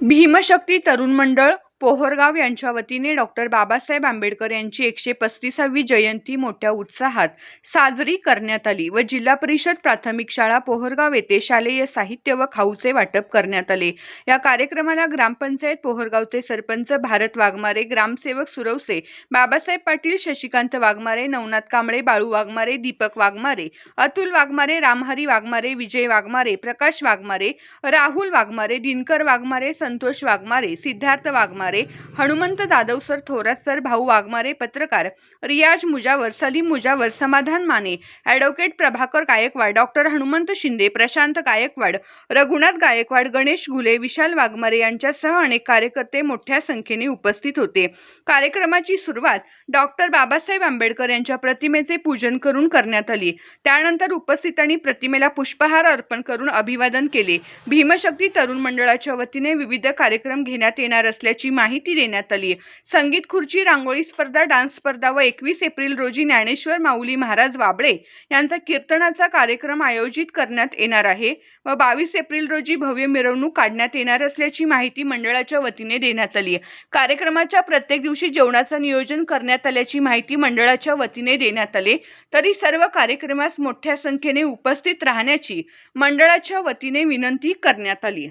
भीमशक्ती तरुण मंडळ पोहरगाव यांच्या वतीने डॉक्टर बाबासाहेब आंबेडकर यांची 135वी जयंती मोठ्या उत्साहात साजरी करण्यात आली व जिल्हा परिषद प्राथमिक शाळा पोहरगाव येथे शालेय साहित्य व खाऊचे वाटप करण्यात आले। या कार्यक्रमाला ग्रामपंचायत पोहरगावचे सरपंच भारत वाघमारे, ग्रामसेवक सुरवसे, बाबासाहेब पाटील, शशिकांत वाघमारे, नवनाथ कांबळे, बाळू वाघमारे, दीपक वाघमारे, अतुल वाघमारे, रामहरी वाघमारे, विजय वाघमारे, प्रकाश वाघमारे, राहुल वाघमारे, दिनकर वाघमारे, संतोष वाघमारे, सिद्धार्थ वाघमारे, हनुमंत जाधव सर, थोरात सर, भाऊ वाघमारे, पत्रकार रियाज मुजावर, सलीम मुजावर, समाधान माने, ॲडव्होकेट प्रभाकर गायकवाड, डॉक्टर हनुमंत शिंदे, प्रशांत गायकवाड, रघुनाथ गायकवाड, गणेश गुले, विशाल वाघमारे यांच्यासह अनेक कार्यकर्ते मोठ्या संख्येने उपस्थित होते। कार्यक्रमाची सुरुवात डॉक्टर बाबासाहेब आंबेडकर यांच्या प्रतिमेचे पूजन करून करण्यात आली। त्यानंतर उपस्थितांनी प्रतिमेला पुष्पहार अर्पण करून अभिवादन केले। भीमशक्ती तरुण मंडळाच्या वतीने विविध कार्यक्रम घेण्यात येणार असल्याची माहिती देण्यात आली। संगीत खुर्ची, रांगोळी स्पर्धा, डान्स स्पर्धा व 21 एप्रिल रोजी ज्ञानेश्वर माऊली महाराज वाबळे यांचा कीर्तनाचा कार्यक्रम आयोजित करण्यात येणार आहे व 22 एप्रिल रोजी भव्य मिरवणूक काढण्यात येणार असल्याची माहिती मंडळाच्या वतीने देण्यात आली। कार्यक्रमाच्या प्रत्येक दिवशी जेवणाचं नियोजन करण्यात आल्याची माहिती मंडळाच्या वतीने देण्यात आली। तरी सर्व कार्यक्रमास मोठ्या संख्येने उपस्थित राहण्याची मंडळाच्या वतीने विनंती करण्यात आली।